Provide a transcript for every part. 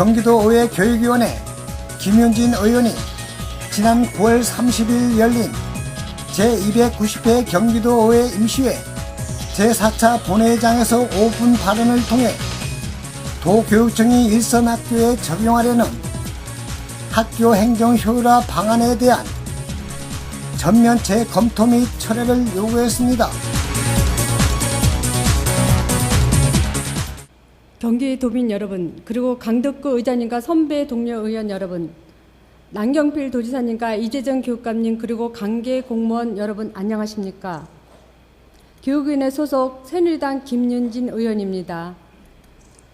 경기도의회 교육위원회 김윤진 의원이 지난 9월 30일 열린 제290회 경기도의회 임시회 제4차 본회의장에서 5분 발언을 통해 도교육청이 일선 학교에 적용하려는 학교 행정 효율화 방안에 대한 전면 재검토 및 철회를 요구했습니다. 경기도민 여러분, 그리고 강덕구 의장님과 선배 동료 의원 여러분, 남경필 도지사님과 이재정 교육감님, 그리고 관계 공무원 여러분 안녕하십니까? 교육위원회 소속 새누리당 김윤진 의원입니다.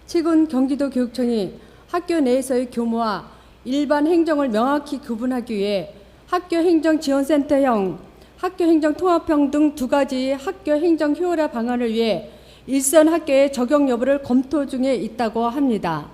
최근 경기도 교육청이 학교 내에서의 교무와 일반 행정을 명확히 구분하기 위해 학교행정지원센터형, 학교행정통합형 등 두 가지 학교 행정 효율화 방안을 위해 일선 학교의 적용 여부를 검토 중에 있다고 합니다.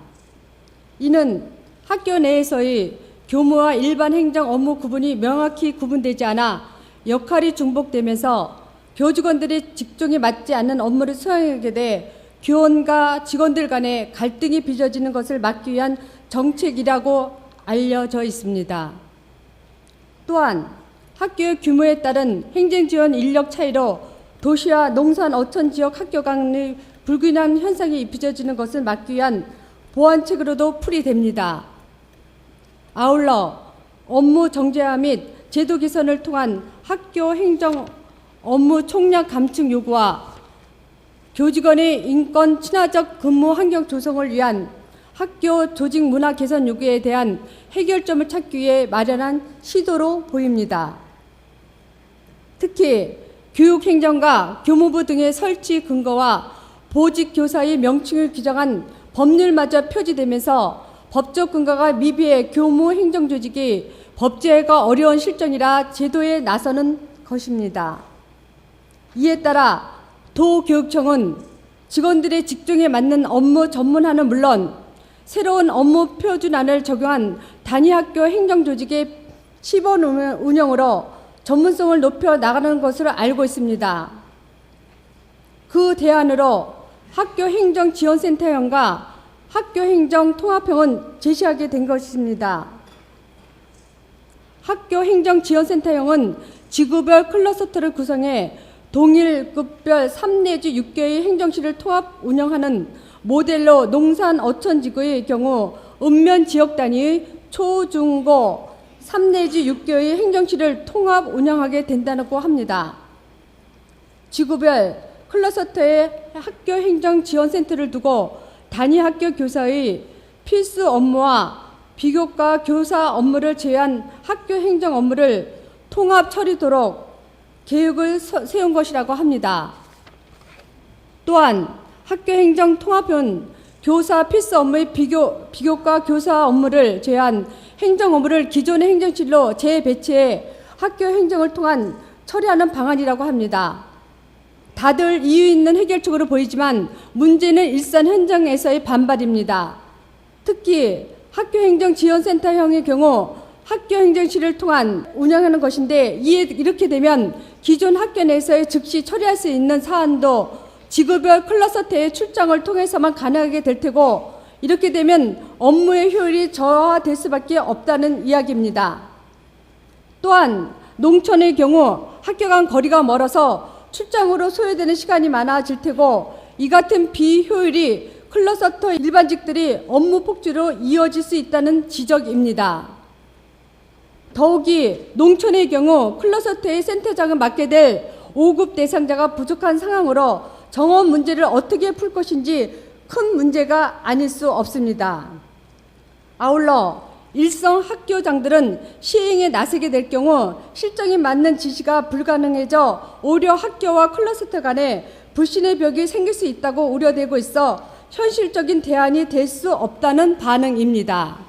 이는 학교 내에서의 교무와 일반 행정 업무 구분이 명확히 구분되지 않아 역할이 중복되면서 교직원들이 직종에 맞지 않는 업무를 수행하게 돼 교원과 직원들 간의 갈등이 빚어지는 것을 막기 위한 정책이라고 알려져 있습니다. 또한 학교의 규모에 따른 행정지원 인력 차이로 도시와 농산 어촌 지역 학교 간의 불균형 현상이 빚어지는 것을 막기 위한 보완책으로도 풀이됩니다. 아울러 업무 정제화 및 제도 개선을 통한 학교 행정 업무 총량 감축 요구와 교직원의 인권 친화적 근무 환경 조성을 위한 학교 조직 문화 개선 요구에 대한 해결점을 찾기 위해 마련한 시도로 보입니다. 특히 교육행정과 교무부 등의 설치 근거와 보직 교사의 명칭을 규정한 법률마저 표지되면서 법적 근거가 미비해 교무 행정 조직이 법제화가 어려운 실정이라 제도에 나서는 것입니다. 이에 따라 도교육청은 직원들의 직종에 맞는 업무 전문화는 물론 새로운 업무 표준안을 적용한 단위학교 행정조직의 시범 운영으로 전문성을 높여 나가는 것으로 알고 있습니다. 그 대안으로 학교행정지원센터형과 학교행정통합형은 제시하게 된 것입니다. 학교행정지원센터형은 지구별 클러스터를 구성해 동일급별 3 내지 6개의 행정시를 통합 운영하는 모델로 농산 어촌지구의 경우 읍면 지역 단위의 초, 중, 고 3 내지 6개의 행정시를 통합 운영하게 된다고 합니다. 지구별 클러스터에 학교행정지원센터를 두고 단위학교 교사의 필수 업무와 비교과 교사 업무를 제외한 학교행정 업무를 통합 처리도록 계획을 세운 것이라고 합니다. 또한 학교행정통합은 교사 필수 업무의 비교과 교사 업무를 제외한 행정 업무를 기존의 행정실로 재배치해 학교 행정을 통한 처리하는 방안이라고 합니다. 다들 이유 있는 해결책으로 보이지만 문제는 일선 현장에서의 반발입니다. 특히 학교행정지원센터형의 경우 학교행정실을 통한 운영하는 것인데 이렇게 되면 기존 학교 내에서의 즉시 처리할 수 있는 사안도 지구별 클러스터의 출장을 통해서만 가능하게 될 테고 이렇게 되면 업무의 효율이 저하될 수밖에 없다는 이야기입니다. 또한 농촌의 경우 학교 간 거리가 멀어서 출장으로 소요되는 시간이 많아질 테고 이 같은 비효율이 클러스터 일반직들이 업무 폭주로 이어질 수 있다는 지적입니다. 더욱이 농촌의 경우 클러스터의 센터장을 맡게 될 5급 대상자가 부족한 상황으로 정원 문제를 어떻게 풀 것인지 큰 문제가 아닐 수 없습니다. 아울러 일선 학교장들은 시행에 나서게 될 경우 실정에 맞는 지시가 불가능해져 오히려 학교와 클러스터 간에 불신의 벽이 생길 수 있다고 우려되고 있어 현실적인 대안이 될 수 없다는 반응입니다.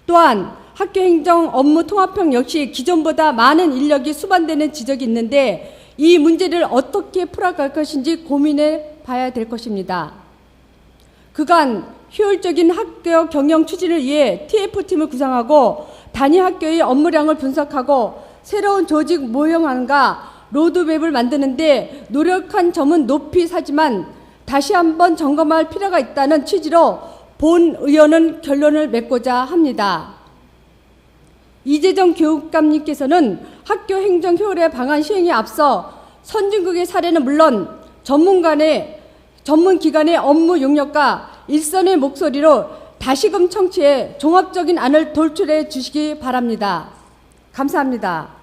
또한 학교행정 업무 통합형 역시 기존보다 많은 인력이 수반되는 지적이 있는데 이 문제를 어떻게 풀어갈 것인지 고민해 봐야 될 것입니다. 그간 효율적인 학교 경영 추진을 위해 TF팀을 구성하고 단위 학교의 업무량을 분석하고 새로운 조직 모형안과 로드맵을 만드는데 노력한 점은 높이 사지만 다시 한번 점검할 필요가 있다는 취지로 본 의원은 결론을 맺고자 합니다. 이재정 교육감님께서는 학교 행정 효율의 방안 시행에 앞서 선진국의 사례는 물론 전문기관의 업무 용역과 일선의 목소리로 다시금 청취해 종합적인 안을 도출해 주시기 바랍니다. 감사합니다.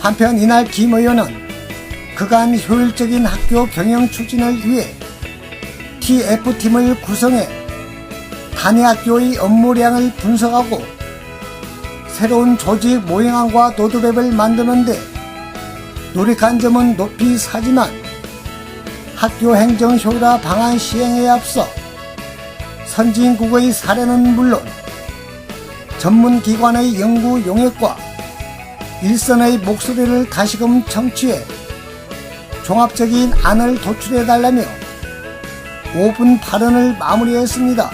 한편 이날 김 의원은 그간 효율적인 학교 경영 추진을 위해 TF팀을 구성해 단위 학교의 업무량을 분석하고 새로운 조직 모형안과 로드맵을 만드는데 노력한 점은 높이 사지만 학교 행정 효율화 방안 시행에 앞서 선진국의 사례는 물론 전문기관의 연구 용역과 일선의 목소리를 다시금 청취해 종합적인 안을 도출해달라며 5분 발언을 마무리했습니다.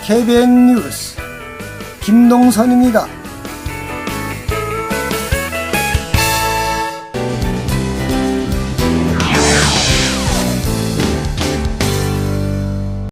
KBN 뉴스 김동선입니다.